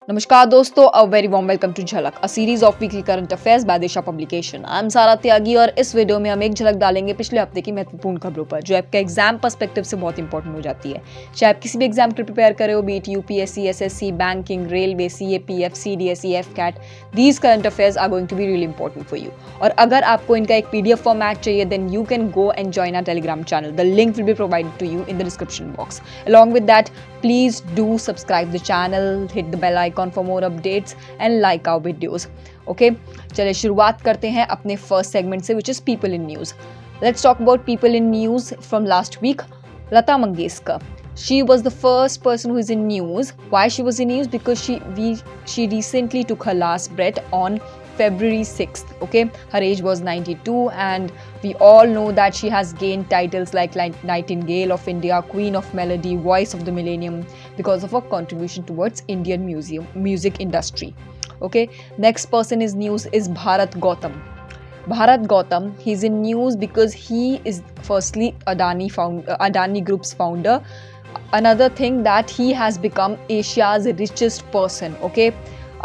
नमस्कार दोस्तों, a very warm welcome to Jhalak, a series of weekly current affairs by Disha publication. I am Sara Tyagi और इस video में हम एक झलक डालेंगे पिछले हफ्ते की महत्वपूर्ण खबरों पर, जो आपके एग्जाम पर्सपेक्टिव से बहुत इंपॉर्टेंट हो जाती है। चाहे आप किसी भी एग्जाम के लिए प्रिपेयर कर रहे हो, be it UPSC, SSC, banking, railway, CAPF, CDSE, AFCAT, these current affairs are going to be really important for you. और अगर आपको इनका एक पीडीएफ फॉर्मेट चाहिए, then you can go and join our Telegram channel. The link will be provided to you in the description box. Along with that, please do subscribe the channel, hit the bell icon for more updates and like our videos. Okay, चलिए शुरुआत करते हैं अपने first segment से, which is people in news. Let's talk about people in news from last week. Lata Mangeshkar. She was the first person who is in news. Why she was in news? Because she recently took her last breath on February 6th. Okay, her age was 92, and we all know that she has gained titles like Nightingale of India, Queen of Melody, Voice of the Millennium because of her contribution towards Indian music industry. Okay, next person is news is Bharat Gautam. Bharat Gautam, he's in news because he is firstly Adani Group's founder. Another thing that he has become Asia's richest person. Okay,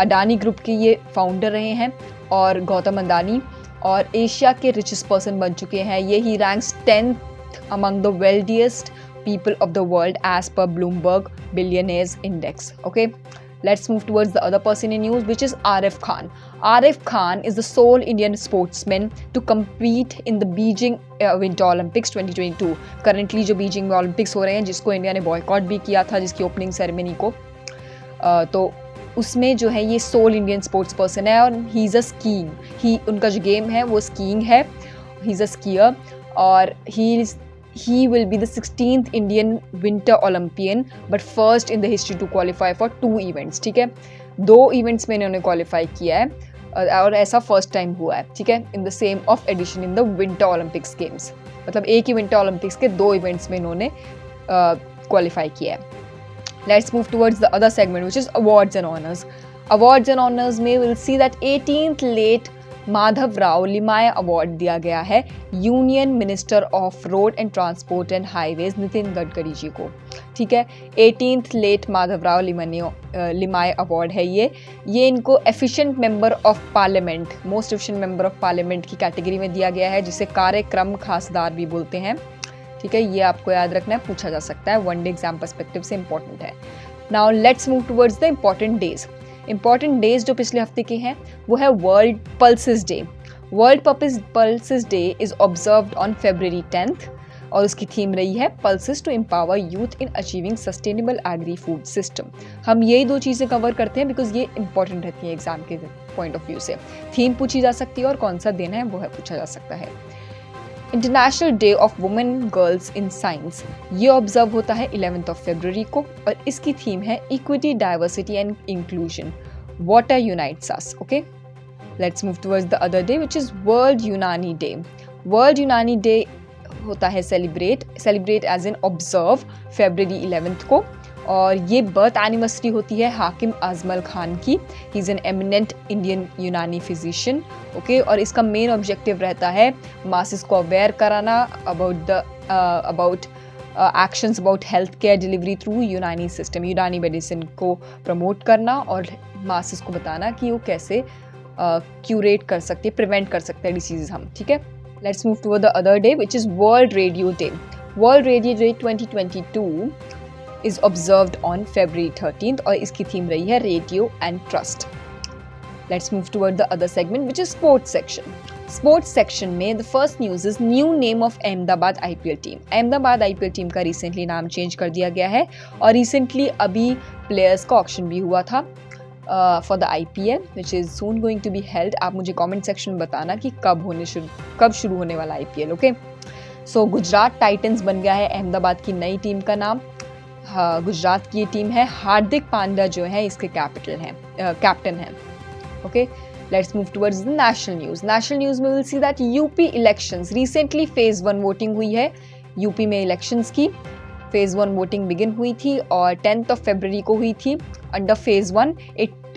Adani group के ये founder रहे हैं और गौतम अडानी, और Asia के richest person बन चुके हैं। ये ही ranks 10th among the wealthiest people of the world as per Bloomberg billionaires index. Okay, let's move towards the other person in news, which is Arif Khan. Arif Khan is the sole Indian sportsman to compete in the Beijing Winter Olympics 2022. Currently जो Beijing में Olympics हो रहे हैं, जिसको India ने boycott भी किया था, जिसकी ओपनिंग सेरेमनी को, तो उसमें जो है ये सोल इंडियन स्पोर्ट्स पर्सन है और ही इज़ अ स्कीइंग। ही उनका जो गेम है वो स्कीइंग है। ही इज़ अ स्कीयर और he will be the 16th Indian Winter Olympian but first in the history to qualify for 2 events. ठीक है, 2 इवेंट्स में इन्होंने क्वालिफाई किया है और ऐसा फर्स्ट टाइम हुआ है। ठीक है, in the same of edition in the winter Olympics games, मतलब एक ही विंटर ओलंपिक्स के 2 इवेंट्स में इन्होंने क्वालिफाई किया है। Let's move towards the other segment, which is awards and honors. Awards and honors में we'll see that 18th late Madhav Rao Limaye award दिया गया है union minister of road and transport and highways Nitin Gadkari ji को। ठीक है, 18th late Madhav Rao Limaye award है ये इनको efficient member of parliament, most efficient member of parliament की कैटेगरी में दिया गया है, जिसे कार्यक्रम खासदार भी बोलते हैं। ठीक है, ये आपको याद रखना है, पूछा जा सकता है, वनडे एग्जाम पर्सपेक्टिव से इंपॉर्टेंट है। Now let's move towards the important days. Important days जो पिछले हफ्ते के हैं वो है world pulses day. World pulses day is observed on February 10th और उसकी थीम रही है pulses to empower youth in achieving sustainable agri food system. हम यही 2 चीज़ें कवर करते हैं बिकॉज ये इंपॉर्टेंट रहती हैं एग्जाम के पॉइंट ऑफ व्यू से। थीम पूछी जा सकती है और कौन सा दिन है वो है पूछा जा सकता है। International day of women girls in science, ये ऑब्जर्व होता है 11th of February को और इसकी थीम है equity, diversity and inclusion, water unites us. Okay, let's move towards the other day which is world Unani day. World Unani day होता है celebrate as in observe February 11th को, और ये बर्थ एनिवर्सरी होती है हाकिम अजमल खान की। He is an eminent Indian यूनानी फिजिशियन। ओके, और इसका मेन ऑब्जेक्टिव रहता है मासेस को अवेयर कराना about actions about health care delivery through यूनानी सिस्टम, यूनानी मेडिसिन को प्रमोट करना और मासेस को बताना कि वो कैसे क्यूरेट कर सकते हैं, प्रिवेंट कर सकते हैं डिसीजेज हम। ठीक है, let's move to the other day which is world radio day. World radio day 2022 is observed on February 13th और इसकी थीम रही है radio and trust. Let's move toward the other segment which is sports section. Sports section में the first news is new name of Ahmedabad IPL team. Ahmedabad IPL team का recently नाम change कर दिया गया है और recently अभी players का ऑक्शन भी हुआ था for the IPL which is soon going to be held. आप मुझे comment section में बताना कि कब शुरू होने वाला IPL. ओके, सो गुजरात टाइटंस बन गया है अहमदाबाद की नई टीम का नाम। गुजरात की ये टीम है, हार्दिक पांड्या जो है इसके कैप्टन है। Okay, let's move towards the national news. National news में will see that UP elections recently phase 1 voting हुई है। यूपी में इलेक्शंस की फेज 1 वोटिंग बिगिन हुई थी और 10th of February को हुई थी। अंडर फेज 1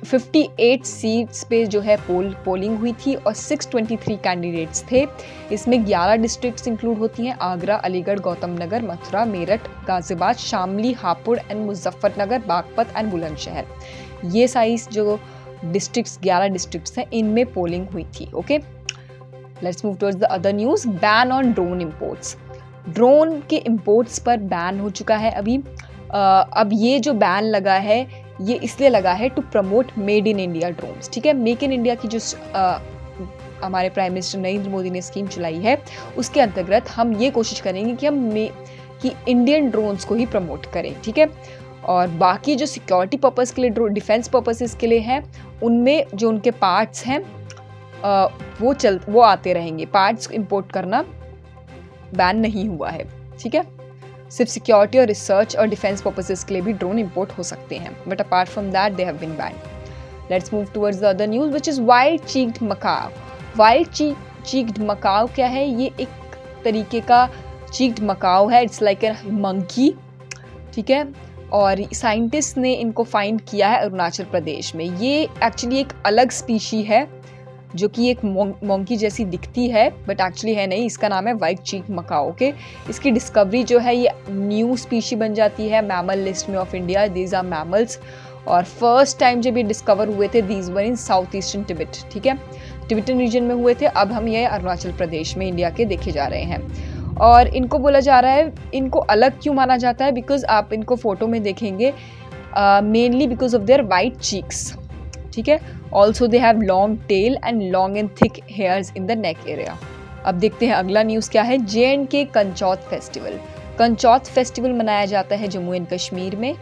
58 सीट्स पे जो है पोलिंग हुई थी और 623 कैंडिडेट्स थे। इसमें 11 डिस्ट्रिक्ट्स इंक्लूड होती हैं, आगरा, अलीगढ़, गौतम नगर, मथुरा, मेरठ, गाजियाबाद, शामली, हापुड़ एंड मुजफ्फरनगर, बागपत एंड बुलंदशहर। ये साइज जो डिस्ट्रिक्ट्स 11 डिस्ट्रिक्ट्स हैं, इनमें पोलिंग हुई थी। Okay, let's move towards the other news. Ban on drone imports. Drone के इंपोर्ट्स पर बैन हो चुका है अभी। अब ये जो बैन लगा है ये इसलिए लगा है to promote made in India drones. ठीक है, मेक इन इंडिया की जो हमारे प्राइम मिनिस्टर नरेंद्र मोदी ने स्कीम चलाई है, उसके अंतर्गत हम ये कोशिश करेंगे कि इंडियन ड्रोन्स को ही प्रमोट करें। ठीक है, और बाकी जो सिक्योरिटी पर्पस के लिए, डिफेंस पर्पसेस के लिए हैं, उनमें जो उनके पार्ट्स हैं वो आते रहेंगे। पार्ट्स इंपोर्ट करना बैन नहीं हुआ है। ठीक है, सिर्फ सिक्योरिटी और रिसर्च और डिफेंस पर्पसेस के लिए भी ड्रोन इंपोर्ट हो सकते हैं, but apart from that they have been banned. Let's move towards the other news which is wild cheeked macaque. Wild cheeked macaque क्या है? ये एक तरीके का चीक्ड मकाओ है, इट्स लाइक ए मंकी। ठीक है, और साइंटिस्ट ने इनको फाइंड किया है अरुणाचल प्रदेश में। ये एक्चुअली एक अलग स्पीशी है जो कि एक मोंकी जैसी दिखती है, बट एक्चुअली है नहीं। इसका नाम है वाइट चीक मकाओ। ओके, इसकी डिस्कवरी जो है ये न्यू स्पीशी बन जाती है मैमल लिस्ट में of India. These are mammals, और फर्स्ट टाइम जब ये डिस्कवर हुए थे these were in south eastern Tibet. ठीक है, टिबेटन रीजन में हुए थे। अब हम ये अरुणाचल प्रदेश में इंडिया के देखे जा रहे हैं। और इनको बोला जा रहा है, इनको अलग क्यों माना जाता है? बिकॉज आप इनको फोटो में देखेंगे, mainly because of their white cheeks. ठीक है, also they have long tail and long and thick hairs in the neck area. अब देखते हैं अगला न्यूज़ क्या है। JNK Kanchoth festival. Kanchoth festival मनाया जाता है जम्मू एंड कश्मीर में,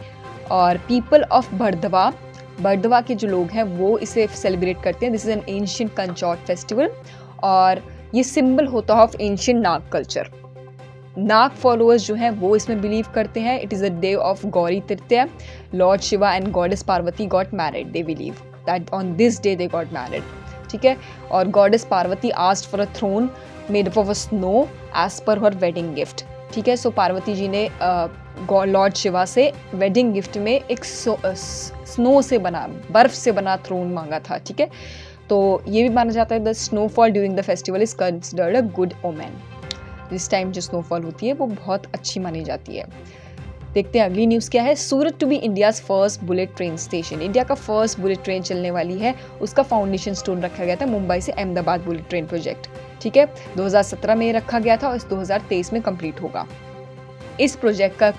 और पीपल ऑफ बर्दवा के जो लोग हैं वो इसे सेलिब्रेट करते हैं। This is an ancient Kanchoth festival, और ये सिंबल होता है of ancient Nag culture. Nag followers जो हैं वो इसमें बिलीव करते हैं। It is a day of Gauri Tritiya. Lord Shiva and goddess Parvati got married. They believe that on this day they got married. ठीक है, और goddess Parvati asked for a throne made up of a snow as per her wedding gift. ठीक है, सो पार्वती जी ने Lord Shiva से wedding gift में एक snow से बना, बर्फ से बना थ्रोन मांगा था। ठीक है, तो ये भी माना जाता है the snowfall during the festival is considered a good omen. जिस टाइम जो स्नोफॉल होती है वो बहुत अच्छी मानी जाती है। देखते हैं अगली न्यूज़ क्या है। Surat to be India's first bullet train station. India का फर्स्ट बुलेट ट्रेन चलने वाली है, उसका फाउंडेशन स्टोन रखा गया था मुंबई से अहमदाबाद बुलेट ट्रेन प्रोजेक्ट। ठीक है, 2017 में रखा गया था और इस 2023 में कंप्लीट होगा। इस प्रोजेक्ट का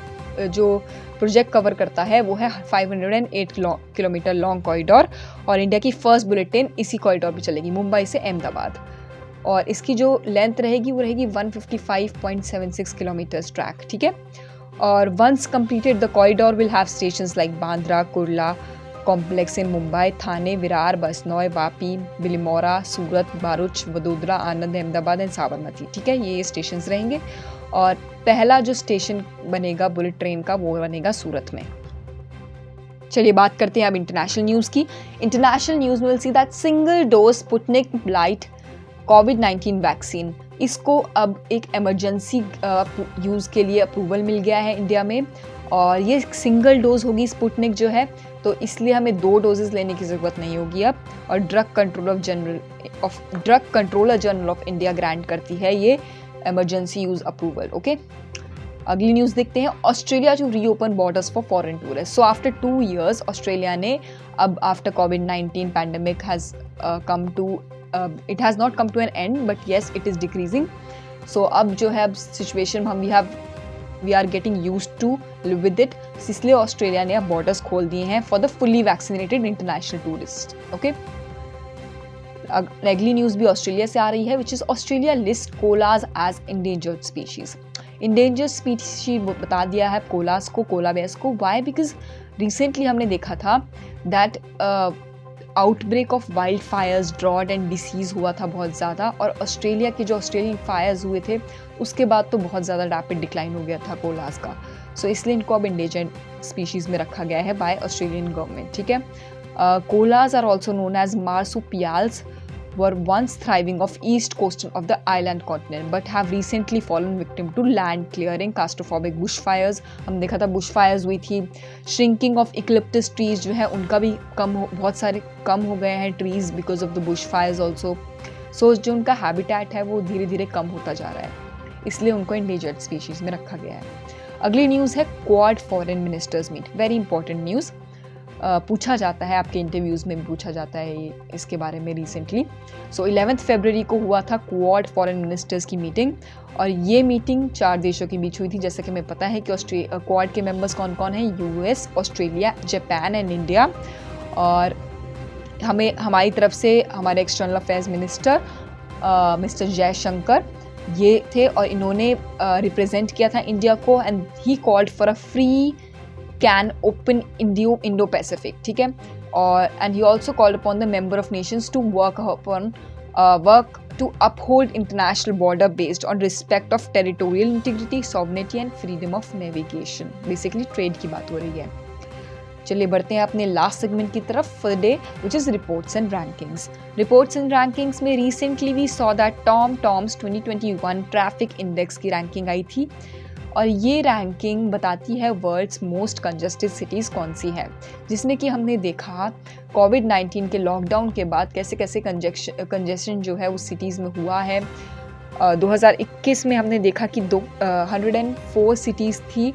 जो प्रोजेक्ट कवर करता है वो है 508 किलोमीटर लॉन्ग कॉरिडोर, और इंडिया की फर्स्ट बुलेट ट्रेन इसी कॉरिडोर पर चलेगी मुंबई से अहमदाबाद। और इसकी जो लेंथ रहेगी वो रहेगी 155.76 किलोमीटर्स ट्रैक। ठीक है, और once completed the corridor will have stations like Bandra, Kurla complex in Mumbai, Thane, Virar, बसनौई, वापी, बिलिमोरा, सूरत, भरूच, वडोदरा, आनंद, अहमदाबाद एंड साबरमती। ठीक है, ये स्टेशंस रहेंगे, और पहला जो स्टेशन बनेगा बुलेट ट्रेन का वो बनेगा सूरत में। चलिए बात करते हैं अब इंटरनेशनल न्यूज़ की। इंटरनेशनल न्यूज़ में will see that single dose Sputnik light covid vaccine, इसको अब एक इमरजेंसी यूज़ के लिए अप्रूवल मिल गया है इंडिया में, और ये सिंगल डोज होगी स्पुतनिक जो है, तो इसलिए हमें 2 डोजेस लेने की ज़रूरत नहीं होगी अब। और drug controller general of India grant करती है ये इमरजेंसी यूज़ अप्रूवल। ओके, अगली न्यूज़ देखते हैं। Australia to reopen borders for foreign tourist. So after 2 years Australia ने अब आफ्टर कोविड-19 pandemic has come to it has not come to an end, but yes it is decreasing. So अब जो है अब सिचुएशन हम we are getting used to live with it, इसलिए Australia ने अब बॉर्डर्स खोल दिए हैं for the fully vaccinated international tourist. Okay, अगली न्यूज़ भी ऑस्ट्रेलिया से आ रही है, which is Australia list koalas as endangered species. Endangered species बता दिया है कोलास को, कोला बेयर्स को। वाई? बिकॉज रिसेंटली हमने देखा था that outbreak of wild fires, drought and disease हुआ था बहुत ज़्यादा, और ऑस्ट्रेलिया के जो ऑस्ट्रेलियन फायर्स हुए थे उसके बाद तो बहुत ज़्यादा रैपिड डिक्लाइन हो गया था कोलास का। सो इसलिए इनको अब इंडेंजर्ड स्पीशीज़ में रखा गया है बाय ऑस्ट्रेलियन गवर्नमेंट। ठीक है, koalas are also known as marsupials, were once thriving off east coast of the island continent but have recently fallen victim to land clearing, claustrophobic bushfires. हम देखा था bushfires हुई थी, shrinking of eucalyptus trees जो है उनका भी बहुत सारे कम हो गए हैं trees because of the bushfires also. So जो उनका habitat है वो धीरे धीरे कम होता जा रहा है, इसलिए उनको endangered species में रखा गया है. अगली न्यूज़ है Quad foreign ministers meet. Very important news. पूछा जाता है, आपके इंटरव्यूज़ में भी पूछा जाता है इसके बारे में रिसेंटली. सो 11 फरवरी को हुआ था क्वाड फॉरेन मिनिस्टर्स की मीटिंग, और ये मीटिंग 4 देशों के बीच हुई थी. जैसे कि हमें पता है कि क्वाड के मेंबर्स कौन कौन हैं, US, Australia, Japan and India. और हमारी तरफ से हमारे external affairs minister mister Jaishankar ये थे, और इन्होंने रिप्रेजेंट किया था इंडिया को. And he called for a free can open Indo Pacific. ठीक है. और and he also called upon the member of nations to work to uphold international border based on respect of territorial integrity, sovereignty and freedom of navigation. Basically trade की बात हो रही है. चलिए बढ़ते हैं अपने लास्ट सेगमेंट की तरफ for the day, which is reports and rankings. Reports and rankings में recently we saw that Tom's 2021 traffic index की रैंकिंग आई थी, और ये रैंकिंग बताती है वर्ल्ड्स मोस्ट कंजस्टेड सिटीज़ कौन सी है, जिसमें कि हमने देखा कोविड-19 के लॉकडाउन के बाद कैसे कैसे कंजेशन जो है उस सिटीज़ में हुआ है. 2021 में हमने देखा कि 104 सिटीज़ थी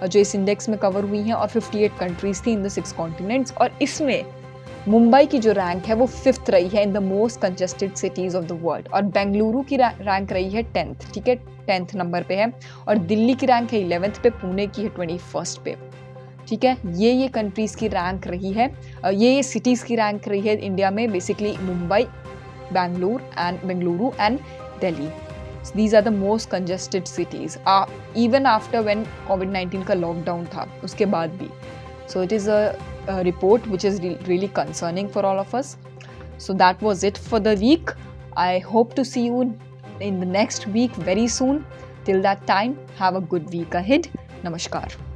जो इस इंडेक्स में कवर हुई हैं, और 58 कंट्रीज़ थी इन द 6 कॉन्टिनेंट्स. और इसमें मुंबई की जो रैंक है वो 5th रही है in the most congested cities of the world, और बेंगलुरु की रैंक रही है 10th. ठीक है, 10th नंबर पे है, और दिल्ली की रैंक है 11th पे, पुणे की है 21st पे. ठीक है, ये कंट्रीज़ की रैंक रही है, ये सिटीज़ की रैंक रही है इंडिया में, basically Mumbai, Bengaluru and Delhi. These are the most congested cities, even after when COVID-19 का लॉकडाउन था उसके बाद भी. So it is a report which is really concerning for all of us. So that was it for the week. I hope to see you in the next week very soon. Till that time, have a good week ahead. Namaskar.